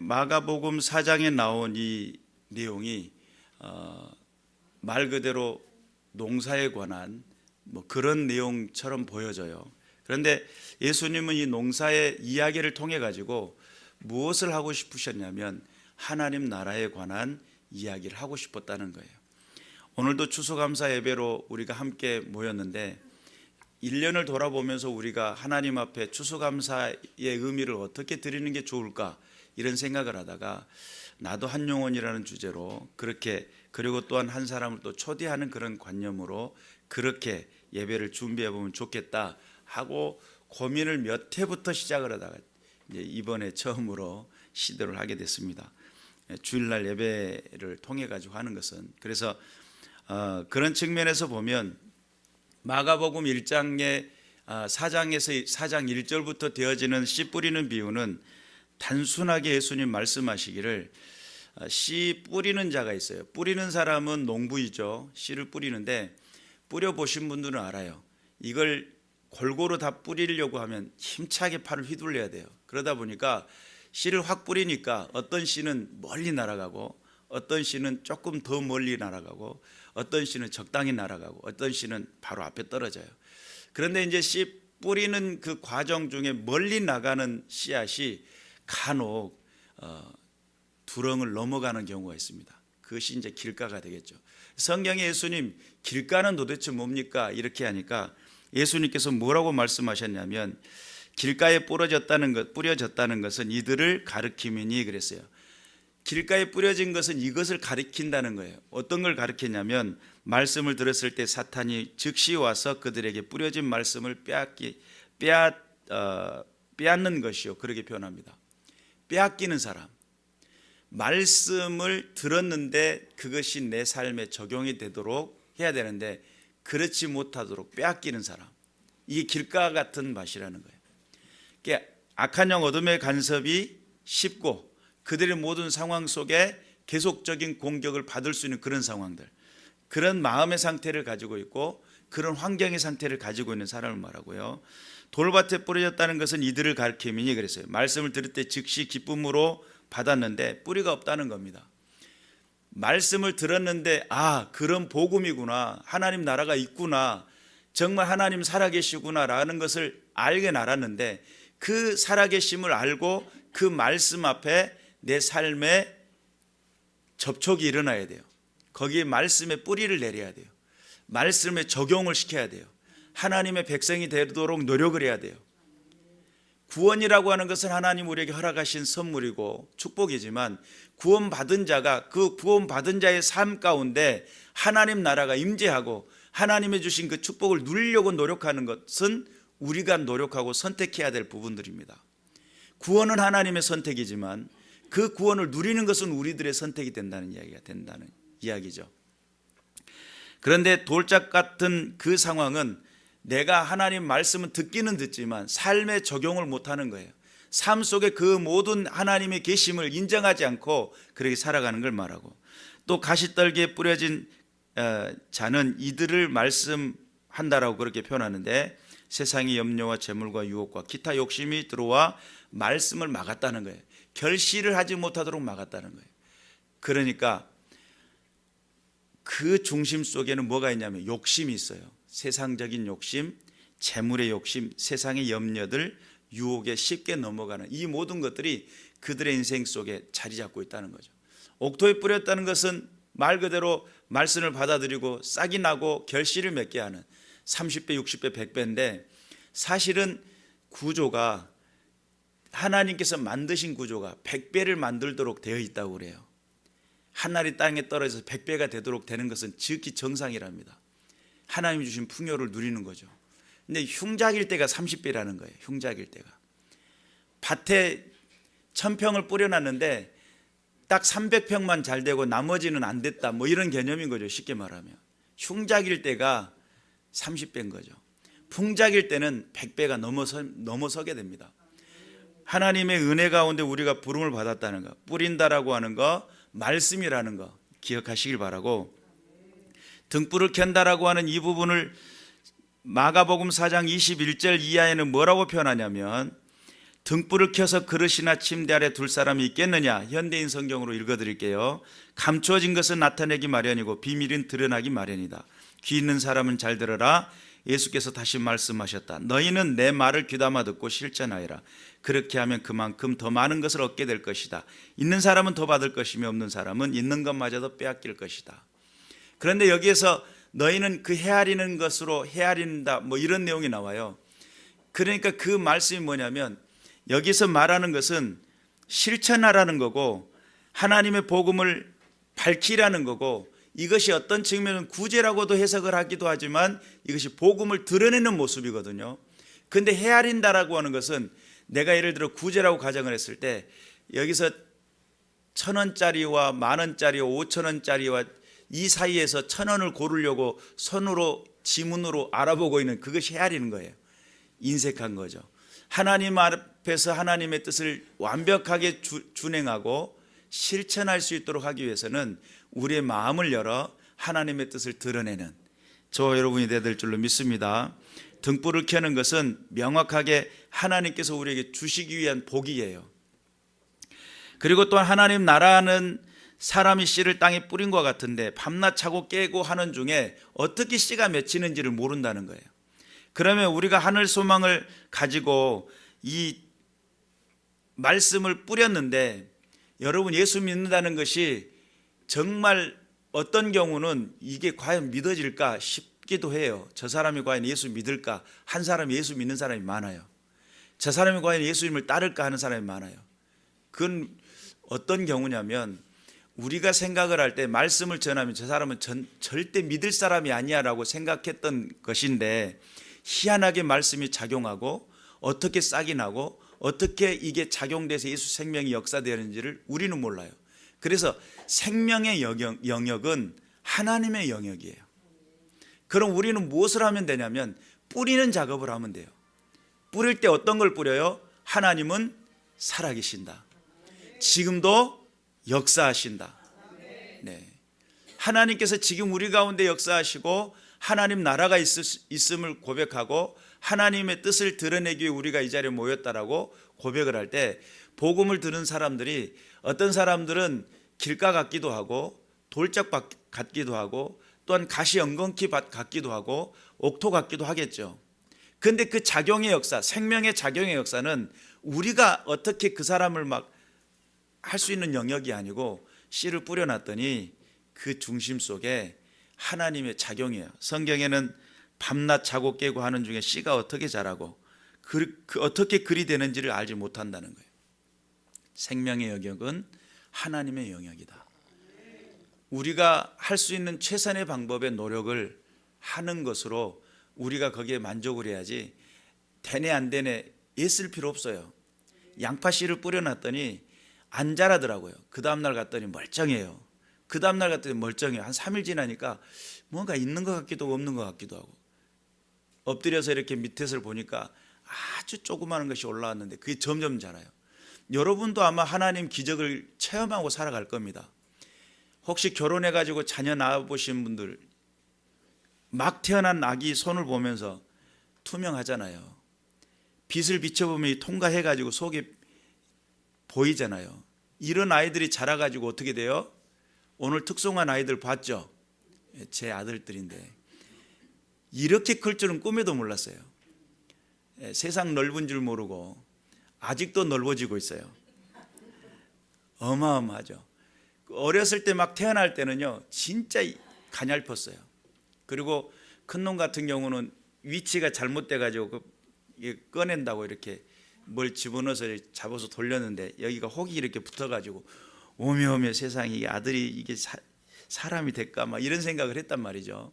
마가복음 4장에 나온 이 내용이 말 그대로 농사에 관한 그런 내용처럼 보여져요. 그런데 예수님은 이 농사의 이야기를 통해 가지고 무엇을 하고 싶으셨냐면 하나님 나라에 관한 이야기를 하고 싶었다는 거예요. 오늘도 추수감사 예배로 우리가 함께 모였는데 1년을 돌아보면서 우리가 하나님 앞에 추수감사의 의미를 어떻게 드리는 게 좋을까 이런 생각을 하다가 나도 한 영혼이라는 주제로 그렇게, 그리고 또한 한 사람을 또 초대하는 그런 관념으로 그렇게 예배를 준비해 보면 좋겠다 하고 고민을 몇 해부터 시작을 하다가 이제 이번에 처음으로 시도를 하게 됐습니다. 주일날 예배를 통해 가지고 하는 것은, 그래서 그런 측면에서 보면 마가복음 1장의 4장에서 4장 1절부터 되어지는 씨 뿌리는 비유는 단순하게 예수님 말씀하시기를 씨 뿌리는 자가 있어요. 뿌리는 사람은 농부이죠. 씨를 뿌리는데 뿌려보신 분들은 알아요. 이걸 골고루 다 뿌리려고 하면 힘차게 팔을 휘둘려야 돼요. 그러다 보니까 씨를 확 뿌리니까 어떤 씨는 멀리 날아가고 어떤 씨는 조금 더 멀리 날아가고 어떤 씨는 적당히 날아가고 어떤 씨는 바로 앞에 떨어져요. 그런데 이제 씨 뿌리는 그 과정 중에 멀리 나가는 씨앗이 간혹 두렁을 넘어가는 경우가 있습니다. 그것이 이제 길가가 되겠죠. 성경에 예수님 길가는 도대체 뭡니까? 이렇게 하니까 예수님께서 뭐라고 말씀하셨냐면 길가에 뿌려졌다는 것은 이들을 가리킴이니 그랬어요. 길가에 뿌려진 것은 이것을 가리킨다는 거예요. 어떤 걸 가리키냐면 말씀을 들었을 때 사탄이 즉시 와서 그들에게 뿌려진 말씀을 빼앗는 것이요. 그렇게 표현합니다. 빼앗기는 사람. 말씀을 들었는데 그것이 내 삶에 적용이 되도록 해야 되는데 그렇지 못하도록 빼앗기는 사람. 이게 길가 같은 맛이라는 거예요. 그러니까 악한 영 어둠의 간섭이 쉽고 그들의 모든 상황 속에 계속적인 공격을 받을 수 있는 그런 상황들, 그런 마음의 상태를 가지고 있고 그런 환경의 상태를 가지고 있는 사람을 말하고요. 돌밭에 뿌려졌다는 것은 이들을 가리킴이니 그랬어요. 말씀을 들을 때 즉시 기쁨으로 받았는데 뿌리가 없다는 겁니다. 말씀을 들었는데 그런 복음이구나, 하나님 나라가 있구나, 정말 하나님 살아계시구나 라는 것을 알긴 알았는데 그 살아계심을 알고 그 말씀 앞에 내 삶에 접촉이 일어나야 돼요. 거기에 말씀의 뿌리를 내려야 돼요. 말씀에 적용을 시켜야 돼요. 하나님의 백성이 되도록 노력을 해야 돼요. 구원이라고 하는 것은 하나님 우리에게 허락하신 선물이고 축복이지만 구원받은 자가 그 구원받은 자의 삶 가운데 하나님 나라가 임재하고 하나님의 주신 그 축복을 누리려고 노력하는 것은 우리가 노력하고 선택해야 될 부분들입니다. 구원은 하나님의 선택이지만 그 구원을 누리는 것은 우리들의 선택이 된다는 이야기죠. 그런데 돌짝 같은 그 상황은 내가 하나님 말씀은 듣기는 듣지만 삶에 적용을 못하는 거예요. 삶 속에 그 모든 하나님의 계심을 인정하지 않고 그렇게 살아가는 걸 말하고, 또 가시떨기에 뿌려진 자는 이들을 말씀한다라고 그렇게 표현하는데 세상의 염려와 재물과 유혹과 기타 욕심이 들어와 말씀을 막았다는 거예요. 결실을 하지 못하도록 막았다는 거예요. 그러니까 그 중심 속에는 뭐가 있냐면 욕심이 있어요. 세상적인 욕심, 재물의 욕심, 세상의 염려들, 유혹에 쉽게 넘어가는 이 모든 것들이 그들의 인생 속에 자리 잡고 있다는 거죠. 옥토에 뿌렸다는 것은 말 그대로 말씀을 받아들이고 싹이 나고 결실을 맺게 하는 30배, 60배, 100배인데 사실은 구조가 하나님께서 만드신 구조가 100배를 만들도록 되어 있다고 그래요. 한 알이 땅에 떨어져서 100배가 되도록 되는 것은 지극히 정상이랍니다. 하나님이 주신 풍요를 누리는 거죠. 근데 흉작일 때가 30배라는 거예요. 흉작일 때가. 밭에 1000평을 뿌려놨는데 딱 300평만 잘 되고 나머지는 안 됐다, 이런 개념인 거죠. 쉽게 말하면 흉작일 때가 30배인 거죠. 풍작일 때는 100배가 넘어서게 됩니다. 하나님의 은혜 가운데 우리가 부름을 받았다는 거, 뿌린다라고 하는 거, 말씀이라는 거 기억하시길 바라고, 등불을 켠다라고 하는 이 부분을 마가복음 4장 21절 이하에는 뭐라고 표현하냐면 등불을 켜서 그릇이나 침대 아래 둘 사람이 있겠느냐? 현대인 성경으로 읽어드릴게요. 감추어진 것은 나타내기 마련이고 비밀은 드러나기 마련이다. 귀 있는 사람은 잘 들어라. 예수께서 다시 말씀하셨다. 너희는 내 말을 귀담아 듣고 실천하여라. 그렇게 하면 그만큼 더 많은 것을 얻게 될 것이다. 있는 사람은 더 받을 것이며 없는 사람은 있는 것마저도 빼앗길 것이다. 그런데 여기에서 너희는 그 헤아리는 것으로 헤아린다, 뭐 이런 내용이 나와요. 그러니까 그 말씀이 뭐냐면 여기서 말하는 것은 실천하라는 거고 하나님의 복음을 밝히라는 거고, 이것이 어떤 측면은 구제라고도 해석을 하기도 하지만 이것이 복음을 드러내는 모습이거든요. 근데 헤아린다라고 하는 것은 내가 예를 들어 구제라고 가정을 했을 때 여기서 1,000원짜리와 10,000원짜리와 5,000원짜리와 이 사이에서 1,000원을 고르려고 손으로 지문으로 알아보고 있는, 그것이 헤아리는 거예요. 인색한 거죠. 하나님 앞에서 하나님의 뜻을 완벽하게 준행하고 실천할 수 있도록 하기 위해서는 우리의 마음을 열어 하나님의 뜻을 드러내는 저와 여러분이 되어야 될 줄로 믿습니다. 등불을 켜는 것은 명확하게 하나님께서 우리에게 주시기 위한 복이에요. 그리고 또한 하나님 나라는 사람이 씨를 땅에 뿌린 것 같은데 밤낮 자고 깨고 하는 중에 어떻게 씨가 맺히는지를 모른다는 거예요. 그러면 우리가 하늘 소망을 가지고 이 말씀을 뿌렸는데, 여러분 예수 믿는다는 것이 정말 어떤 경우는 이게 과연 믿어질까 싶기도 해요. 저 사람이 과연 예수 믿을까? 한 사람이 예수 믿는 사람이 많아요. 저 사람이 과연 예수님을 따를까 하는 사람이 많아요. 그건 어떤 경우냐면 우리가 생각을 할 때 말씀을 전하면 저 사람은 절대 믿을 사람이 아니야 라고 생각했던 것인데, 희한하게 말씀이 작용하고 어떻게 싹이 나고 어떻게 이게 작용돼서 예수 생명이 역사되는지를 우리는 몰라요. 그래서 생명의 영역은 하나님의 영역이에요. 그럼 우리는 무엇을 하면 되냐면 뿌리는 작업을 하면 돼요. 뿌릴 때 어떤 걸 뿌려요? 하나님은 살아계신다. 지금도 역사하신다. 네. 하나님께서 지금 우리 가운데 역사하시고 하나님 나라가 있음을 고백하고 하나님의 뜻을 드러내기 위해 우리가 이 자리에 모였다라고 고백을 할 때, 복음을 들은 사람들이 어떤 사람들은 길가 같기도 하고 돌짝 같기도 하고 또한 가시 엉겅퀴 같기도 하고 옥토 같기도 하겠죠. 그런데 그 작용의 역사, 생명의 작용의 역사는 우리가 어떻게 그 사람을 막 할 수 있는 영역이 아니고 씨를 뿌려놨더니 그 중심 속에 하나님의 작용이에요. 성경에는 밤낮 자고 깨고 하는 중에 씨가 어떻게 자라고 어떻게 글이 되는지를 알지 못한다는 거예요. 생명의 영역은 하나님의 영역이다. 우리가 할 수 있는 최선의 방법의 노력을 하는 것으로 우리가 거기에 만족을 해야지 되네 안 되네 애쓸 필요 없어요. 양파 씨를 뿌려놨더니 안 자라더라고요. 그 다음날 갔더니 멀쩡해요. 그 다음날 갔더니 멀쩡해요. 한 3일 지나니까 뭔가 있는 것 같기도 하고 없는 것 같기도 하고, 엎드려서 이렇게 밑에서 보니까 아주 조그마한 것이 올라왔는데 그게 점점 자라요. 여러분도 아마 하나님 기적을 체험하고 살아갈 겁니다. 혹시 결혼해가지고 자녀 낳아보신 분들, 막 태어난 아기 손을 보면서 투명하잖아요. 빛을 비춰보면 통과해가지고 속에 보이잖아요. 이런 아이들이 자라가지고 어떻게 돼요? 오늘 특송한 아이들 봤죠? 제 아들들인데 이렇게 클 줄은 꿈에도 몰랐어요. 세상 넓은 줄 모르고 아직도 넓어지고 있어요. 어마어마하죠. 어렸을 때 막 태어날 때는요 진짜 가냘펐어요. 그리고 큰 놈 같은 경우는 위치가 잘못돼 가지고 꺼낸다고 이렇게 뭘 집어넣어서 잡아서 돌렸는데 여기가 혹이 이렇게 붙어가지고 오며 세상에 아들이 이게 사람이 될까 막 이런 생각을 했단 말이죠.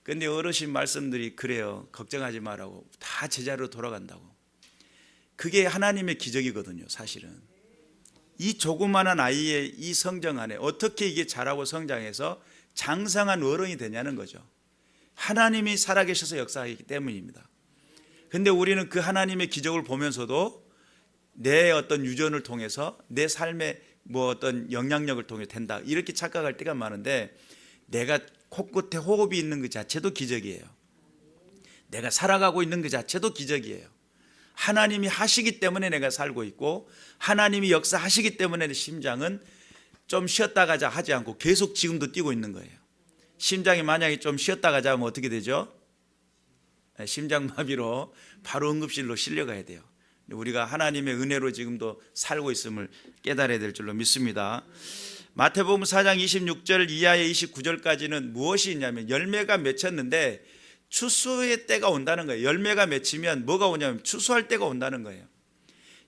근데 어르신 말씀들이 그래요. 걱정하지 말라고, 다 제자리로 돌아간다고. 그게 하나님의 기적이거든요. 사실은 이 조그마한 아이의 이 성정 안에 어떻게 이게 자라고 성장해서 장성한 어른이 되냐는 거죠. 하나님이 살아계셔서 역사하기 때문입니다. 근데 우리는 그 하나님의 기적을 보면서도 내 어떤 유전을 통해서 내 삶의 뭐 어떤 영향력을 통해 된다 이렇게 착각할 때가 많은데, 내가 코끝에 호흡이 있는 그 자체도 기적이에요. 내가 살아가고 있는 그 자체도 기적이에요. 하나님이 하시기 때문에 내가 살고 있고 하나님이 역사하시기 때문에 내 심장은 좀 쉬었다 가자 하지 않고 계속 지금도 뛰고 있는 거예요. 심장이 만약에 좀 쉬었다 가자 하면 어떻게 되죠? 심장마비로 바로 응급실로 실려가야 돼요. 우리가 하나님의 은혜로 지금도 살고 있음을 깨달아야 될 줄로 믿습니다. 마태복음 4장 26절 이하의 29절까지는 무엇이 있냐면 열매가 맺혔는데 추수의 때가 온다는 거예요. 열매가 맺히면 뭐가 오냐면 추수할 때가 온다는 거예요.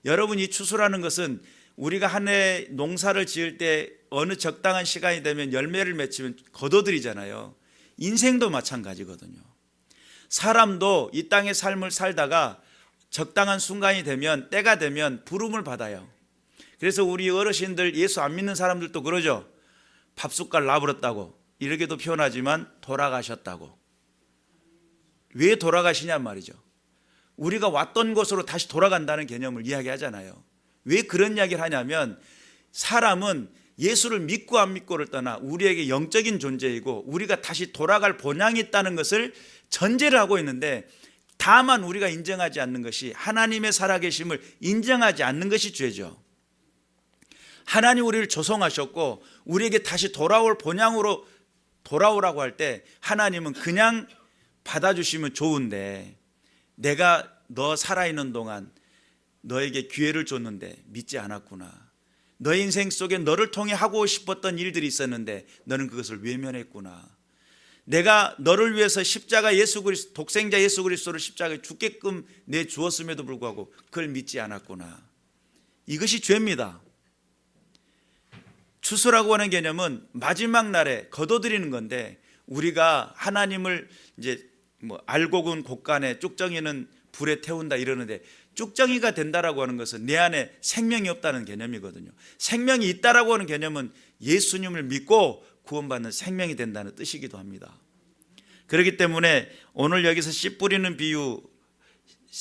여러분, 이 추수라는 것은 우리가 한 해 농사를 지을 때 어느 적당한 시간이 되면 열매를 맺히면 거둬들이잖아요. 인생도 마찬가지거든요. 사람도 이 땅의 삶을 살다가 적당한 순간이 되면, 때가 되면 부름을 받아요. 그래서 우리 어르신들, 예수 안 믿는 사람들도 그러죠. 밥숟갈 놔버렸다고 이렇게도 표현하지만 돌아가셨다고. 왜 돌아가시냐 말이죠. 우리가 왔던 곳으로 다시 돌아간다는 개념을 이야기하잖아요. 왜 그런 이야기를 하냐면 사람은 예수를 믿고 안 믿고를 떠나 우리에게 영적인 존재이고 우리가 다시 돌아갈 본향이 있다는 것을 전제를 하고 있는데, 다만 우리가 인정하지 않는 것이 하나님의 살아계심을 인정하지 않는 것이 죄죠. 하나님 우리를 조성하셨고 우리에게 다시 돌아올 본향으로 돌아오라고 할 때 하나님은 그냥 받아주시면 좋은데, 내가 너 살아있는 동안 너에게 기회를 줬는데 믿지 않았구나. 너의 인생 속에 너를 통해 하고 싶었던 일들이 있었는데 너는 그것을 외면했구나. 내가 너를 위해서 십자가 예수 그리스도, 독생자 예수 그리스도를 십자가에 죽게끔 내주었음에도 불구하고 그걸 믿지 않았구나. 이것이 죄입니다. 추수라고 하는 개념은 마지막 날에 거둬들이는 건데, 우리가 하나님을 이제 알곡은 곡간에 쭉정이는 불에 태운다 이러는데, 쭉정이가 된다라고 하는 것은 내 안에 생명이 없다는 개념이거든요. 생명이 있다라고 하는 개념은 예수님을 믿고 구원받는 생명이 된다는 뜻이기도 합니다. 그렇기 때문에 오늘 여기서 씨 뿌리는 비유,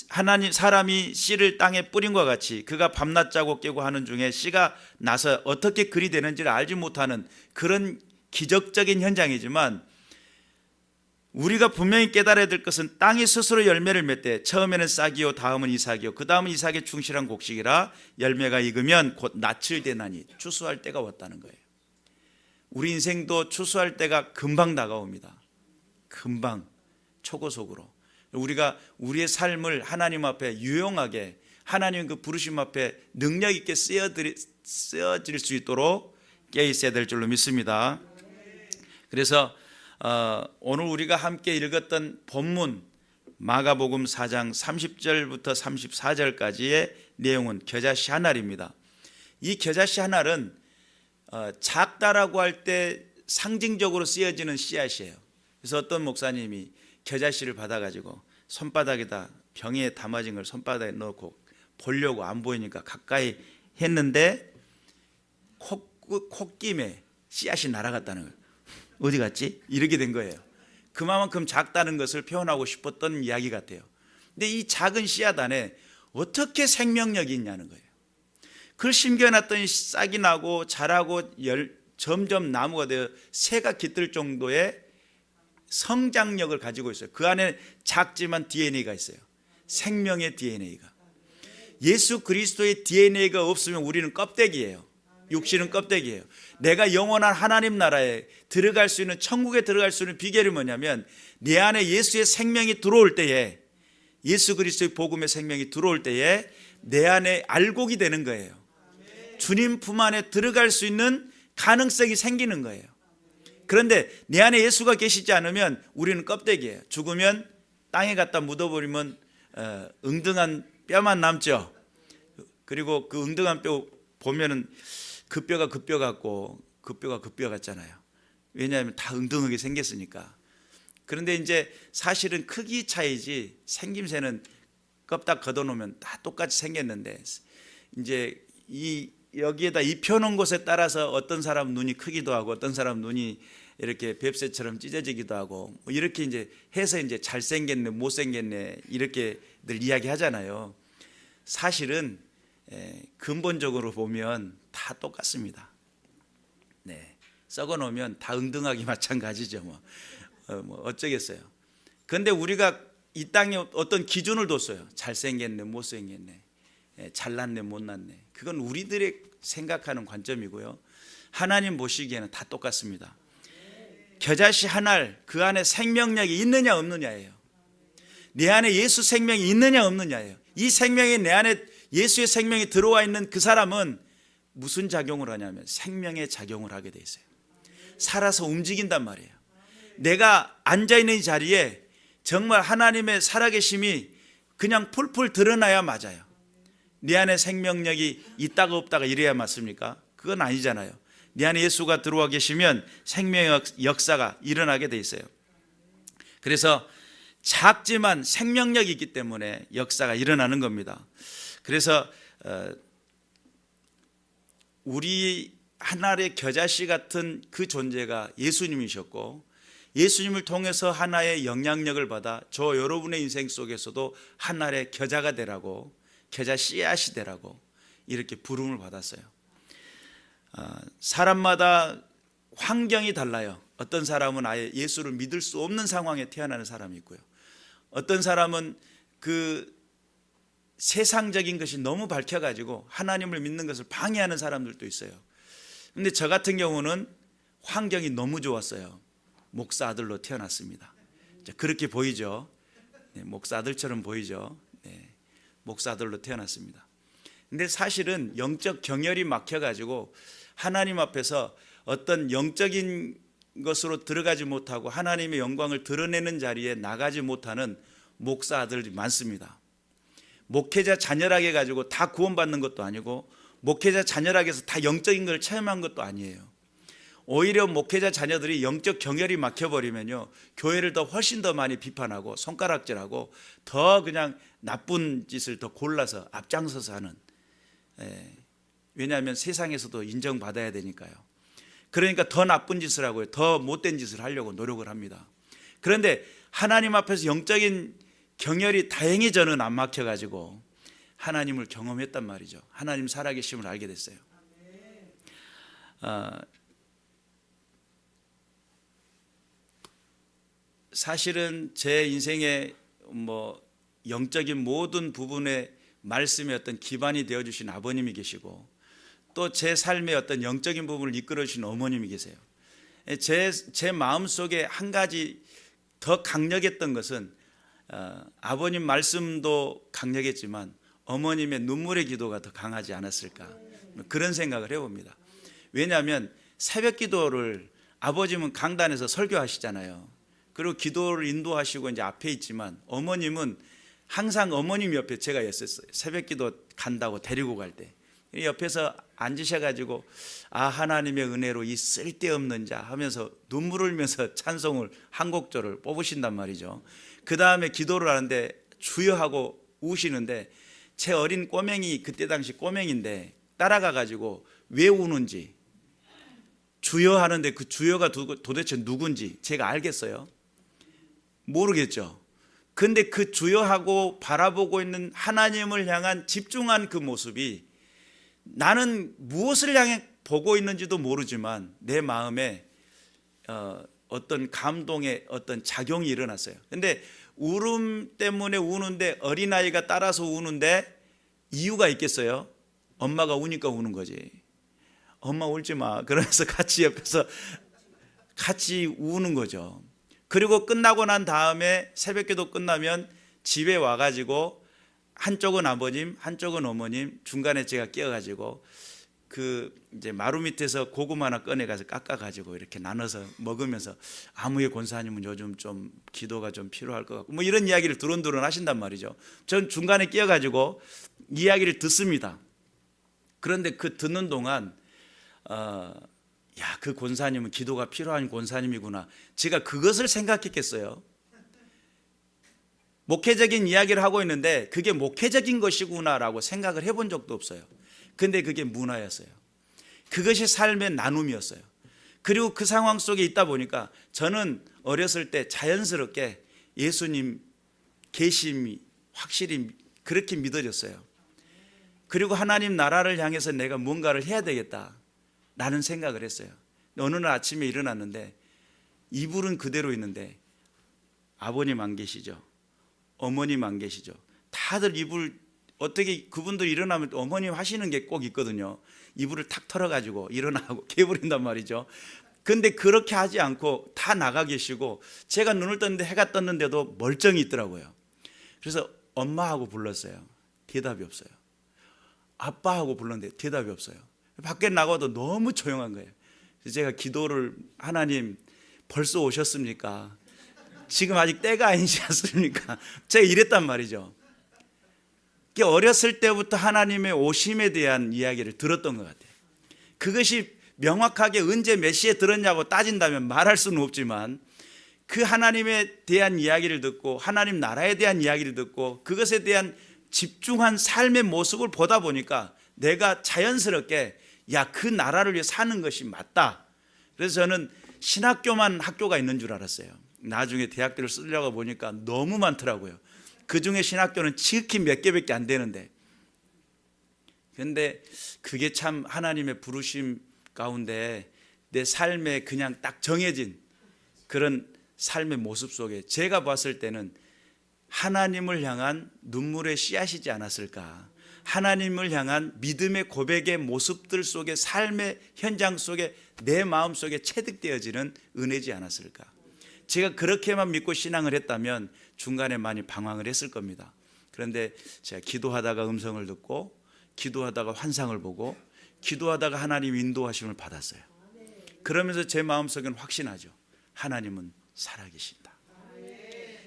하나님, 사람이 씨를 땅에 뿌린 것 같이 그가 밤낮 자고 깨고 하는 중에 씨가 나서 어떻게 글이 되는지를 알지 못하는 그런 기적적인 현장이지만, 우리가 분명히 깨달아야 될 것은 땅이 스스로 열매를 맺되 처음에는 싹이요 다음은 이삭이요 그 다음은 이삭의 충실한 곡식이라 열매가 익으면 곧 낯을 대나니 추수할 때가 왔다는 거예요. 우리 인생도 추수할 때가 금방 다가옵니다. 금방, 초고속으로. 우리가 우리의 삶을 하나님 앞에 유용하게, 하나님 그 부르심 앞에 능력 있게 쓰여질 수 있도록 깨어 있어야 될 줄로 믿습니다. 그래서 오늘 우리가 함께 읽었던 본문 마가복음 4장 30절부터 34절까지의 내용은 겨자씨 한 알입니다. 이 겨자씨 한 알은 작다라고 할 때 상징적으로 쓰여지는 씨앗이에요. 그래서 어떤 목사님이 겨자씨를 받아가지고 손바닥에다 병에 담아진 걸 손바닥에 넣고 보려고 안 보이니까 가까이 했는데 콧김에 씨앗이 날아갔다는 거예요. 어디 갔지? 이렇게 된 거예요. 그만큼 작다는 것을 표현하고 싶었던 이야기 같아요. 근데 이 작은 씨앗 안에 어떻게 생명력이 있냐는 거예요. 그걸 심겨놨더니 싹이 나고 자라고 점점 나무가 되어 새가 깃들 정도의 성장력을 가지고 있어요. 그 안에 작지만 DNA가 있어요. 생명의 DNA가. 예수 그리스도의 DNA가 없으면 우리는 껍데기예요. 육신은 껍데기예요. 내가 영원한 하나님 나라에 들어갈 수 있는, 천국에 들어갈 수 있는 비결이 뭐냐면 내 안에 예수의 생명이 들어올 때에, 예수 그리스도의 복음의 생명이 들어올 때에 내 안에 알곡이 되는 거예요. 주님 품 안에 들어갈 수 있는 가능성이 생기는 거예요. 그런데 내 안에 예수가 계시지 않으면 우리는 껍데기예요. 죽으면 땅에 갖다 묻어버리면 응등한 뼈만 남죠. 그리고 그 응등한 뼈 보면은 그 뼈가 그 뼈 같고 그 뼈가 그 뼈 같잖아요. 왜냐하면 다 응등하게 생겼으니까. 그런데 이제 사실은 크기 차이지 생김새는 껍딱 걷어놓으면 다 똑같이 생겼는데, 이제 여기에다 입혀놓은 곳에 따라서 어떤 사람 눈이 크기도 하고 어떤 사람 눈이 이렇게 뱁새처럼 찢어지기도 하고 뭐 이렇게 이제 해서 이제 잘생겼네 못생겼네 이렇게들 이야기하잖아요. 사실은 근본적으로 보면 다 똑같습니다. 네, 썩어 놓으면 다 응등하기 마찬가지죠. 뭐 어쩌겠어요. 그런데 우리가 이 땅에 어떤 기준을 뒀어요. 잘생겼네, 못생겼네, 잘났네, 못났네. 그건 우리들의 생각하는 관점이고요. 하나님 보시기에는 다 똑같습니다. 겨자씨 한 알 그 안에 생명력이 있느냐 없느냐예요. 내 안에 예수 생명이 있느냐 없느냐예요. 이 생명이 내 안에 예수의 생명이 들어와 있는 그 사람은 무슨 작용을 하냐면 생명의 작용을 하게 돼 있어요. 살아서 움직인단 말이에요. 내가 앉아있는 이 자리에 정말 하나님의 살아계심이 그냥 풀풀 드러나야 맞아요. 내 안에 생명력이 있다가 없다가 이래야 맞습니까? 그건 아니잖아요. 내 안에 예수가 들어와 계시면 생명의 역사가 일어나게 돼 있어요. 그래서 작지만 생명력이 있기 때문에 역사가 일어나는 겁니다. 그래서 우리 하나의 겨자씨 같은 그 존재가 예수님이셨고, 예수님을 통해서 하나의 영향력을 받아 저 여러분의 인생 속에서도 하나의 겨자가 되라고, 겨자 씨앗이 되라고 이렇게 부름을 받았어요. 사람마다 환경이 달라요. 어떤 사람은 아예 예수를 믿을 수 없는 상황에 태어나는 사람이 있고요. 어떤 사람은 그 세상적인 것이 너무 밝혀가지고 하나님을 믿는 것을 방해하는 사람들도 있어요. 근데 저 같은 경우는 환경이 너무 좋았어요. 목사 아들로 태어났습니다. 그렇게 보이죠? 네, 목사 아들처럼 보이죠? 네, 목사 아들로 태어났습니다. 근데 사실은 영적 경혈이 막혀가지고 하나님 앞에서 어떤 영적인 것으로 들어가지 못하고 하나님의 영광을 드러내는 자리에 나가지 못하는 목사 아들이 많습니다. 목회자 자녀라게 가지고 다 구원받는 것도 아니고 목회자 자녀라게 해서 다 영적인 걸 체험한 것도 아니에요. 오히려 목회자 자녀들이 영적 경혈이 막혀버리면요, 교회를 더 훨씬 더 많이 비판하고 손가락질하고 더 그냥 나쁜 짓을 더 골라서 앞장서서 하는, 왜냐하면 세상에서도 인정받아야 되니까요. 그러니까 더 나쁜 짓을 하고요, 더 못된 짓을 하려고 노력을 합니다. 그런데 하나님 앞에서 영적인 경혈이 다행히 저는 안 막혀가지고 하나님을 경험했단 말이죠. 하나님 살아계심을 알게 됐어요. 사실은 제 인생의 영적인 모든 부분에 말씀의 어떤 기반이 되어주신 아버님이 계시고, 또 제 삶의 어떤 영적인 부분을 이끌어 주신 어머님이 계세요. 제 마음속에 한 가지 더 강력했던 것은 아버님 말씀도 강력했지만 어머님의 눈물의 기도가 더 강하지 않았을까, 그런 생각을 해봅니다. 왜냐하면 새벽 기도를 아버님은 강단에서 설교하시잖아요. 그리고 기도를 인도하시고 이제 앞에 있지만 어머님은 항상 어머님 옆에 제가 있었어요. 새벽 기도 간다고 데리고 갈 때 옆에서 앉으셔가지고 하나님의 은혜로 이 쓸데없는 자 하면서 눈물을 흘면서 찬송을 한 곡조를 뽑으신단 말이죠. 그 다음에 기도를 하는데 주여 하고 우시는데 제 어린 꼬맹이, 그때 당시 꼬맹인데 따라가가지고 왜 우는지, 주여 하는데 그 주여가 도대체 누군지 제가 알겠어요? 모르겠죠. 근데 그 주여하고 바라보고 있는 하나님을 향한 집중한 그 모습이, 나는 무엇을 향해 보고 있는지도 모르지만 내 마음에 어떤 감동의 어떤 작용이 일어났어요. 근데 울음 때문에 우는데, 어린아이가 따라서 우는데 이유가 있겠어요? 엄마가 우니까 우는 거지. 엄마 울지 마. 그러면서 같이 옆에서 같이 우는 거죠. 그리고 끝나고 난 다음에 새벽기도 끝나면 집에 와가지고 한쪽은 아버님, 한쪽은 어머님, 중간에 제가 끼어가지고 그 이제 마루 밑에서 고구마 하나 꺼내가서 깎아가지고 이렇게 나눠서 먹으면서, 아무의 권사님은 요즘 좀 기도가 좀 필요할 것 같고 이런 이야기를 두런두런 하신단 말이죠. 전 중간에 끼어가지고 이야기를 듣습니다. 그런데 그 듣는 동안 그 권사님은 기도가 필요한 권사님이구나, 제가 그것을 생각했겠어요? 목회적인 이야기를 하고 있는데 그게 목회적인 것이구나라고 생각을 해본 적도 없어요. 근데 그게 문화였어요. 그것이 삶의 나눔이었어요. 그리고 그 상황 속에 있다 보니까 저는 어렸을 때 자연스럽게 예수님 계심이 확실히 그렇게 믿어졌어요. 그리고 하나님 나라를 향해서 내가 뭔가를 해야 되겠다라는 생각을 했어요. 어느 날 아침에 일어났는데 이불은 그대로 있는데 아버님 안 계시죠. 어머님 안 계시죠. 다들 이불 어떻게 그분들 일어나면 어머님 하시는 게 꼭 있거든요. 이불을 탁 털어가지고 일어나고 개부린단 말이죠. 근데 그렇게 하지 않고 다 나가 계시고 제가 눈을 떴는데 해가 떴는데도 멀쩡히 있더라고요. 그래서 엄마하고 불렀어요. 대답이 없어요. 아빠하고 불렀는데 대답이 없어요. 밖에 나가도 너무 조용한 거예요. 그래서 제가 기도를 하나님 벌써 오셨습니까? 지금 아직 때가 아니지 않습니까? 제가 이랬단 말이죠. 어렸을 때부터 하나님의 오심에 대한 이야기를 들었던 것 같아요. 그것이 명확하게 언제 몇 시에 들었냐고 따진다면 말할 수는 없지만 그 하나님에 대한 이야기를 듣고 하나님 나라에 대한 이야기를 듣고 그것에 대한 집중한 삶의 모습을 보다 보니까 내가 자연스럽게 야, 그 나라를 위해 사는 것이 맞다. 그래서 저는 신학교만 학교가 있는 줄 알았어요. 나중에 대학교를 쓰려고 보니까 너무 많더라고요. 그 중에 신학교는 지극히 몇 개밖에 안 되는데, 그런데 그게 참 하나님의 부르심 가운데 내 삶에 그냥 딱 정해진 그런 삶의 모습 속에 제가 봤을 때는 하나님을 향한 눈물의 씨앗이지 않았을까. 하나님을 향한 믿음의 고백의 모습들 속에 삶의 현장 속에 내 마음 속에 체득되어지는 은혜지 않았을까. 제가 그렇게만 믿고 신앙을 했다면 중간에 많이 방황을 했을 겁니다. 그런데 제가 기도하다가 음성을 듣고 기도하다가 환상을 보고 기도하다가 하나님 인도하심을 받았어요. 그러면서 제 마음속에는 확신하죠. 하나님은 살아계신다.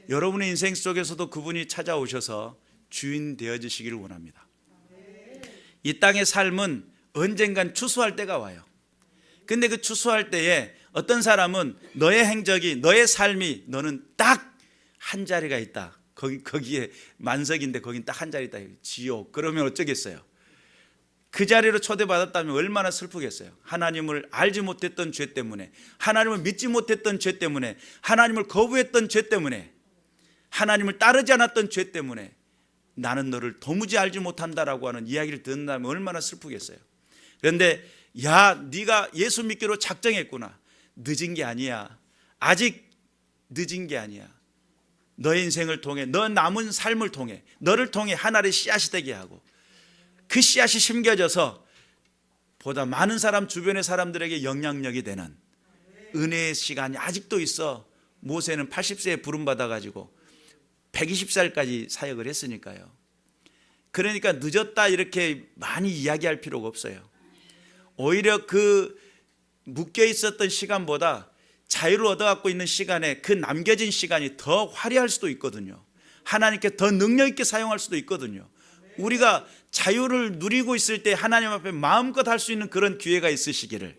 여러분의 인생 속에서도 그분이 찾아오셔서 주인 되어주시기를 원합니다. 이 땅의 삶은 언젠간 추수할 때가 와요. 근데 그 추수할 때에 어떤 사람은 너의 행적이 너의 삶이 너는 딱 한 자리가 있다. 거기에 만석인데 거긴 딱 한 자리 있다. 지옥. 그러면 어쩌겠어요? 그 자리로 초대받았다면 얼마나 슬프겠어요. 하나님을 알지 못했던 죄 때문에, 하나님을 믿지 못했던 죄 때문에, 하나님을 거부했던 죄 때문에, 하나님을 따르지 않았던 죄 때문에 나는 너를 도무지 알지 못한다라고 하는 이야기를 듣는다면 얼마나 슬프겠어요. 그런데 야, 네가 예수 믿기로 작정했구나. 늦은 게 아니야. 아직 늦은 게 아니야. 너의 인생을 통해, 너 남은 삶을 통해, 너를 통해 하나의 씨앗이 되게 하고 그 씨앗이 심겨져서 보다 많은 사람, 주변의 사람들에게 영향력이 되는 은혜의 시간이 아직도 있어. 모세는 80세에 부름받아가지고 120살까지 사역을 했으니까요. 그러니까 늦었다 이렇게 많이 이야기할 필요가 없어요. 오히려 그 묶여 있었던 시간보다 자유를 얻어갖고 있는 시간에 그 남겨진 시간이 더 화려할 수도 있거든요. 하나님께 더 능력 있게 사용할 수도 있거든요. 우리가 자유를 누리고 있을 때 하나님 앞에 마음껏 할 수 있는 그런 기회가 있으시기를.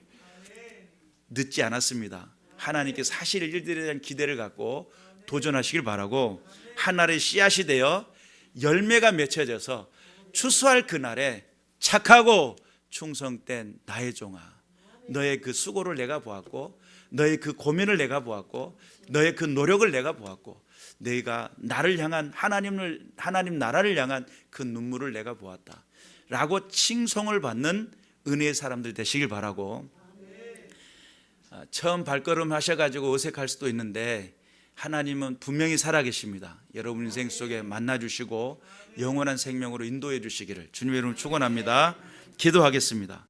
늦지 않았습니다. 하나님께 사실 일들에 대한 기대를 갖고 도전하시길 바라고 하나의 씨앗이 되어 열매가 맺혀져서 추수할 그날에 착하고 충성된 나의 종아, 너의 그 수고를 내가 보았고 너의 그 고민을 내가 보았고 너의 그 노력을 내가 보았고 너희가 나를 향한 하나님 나라를 향한 그 눈물을 내가 보았다 라고 칭송을 받는 은혜의 사람들 되시길 바라고, 처음 발걸음 하셔가지고 어색할 수도 있는데 하나님은 분명히 살아계십니다. 여러분 인생 속에 만나주시고 영원한 생명으로 인도해 주시기를 주님의 이름으로 축원합니다. 기도하겠습니다.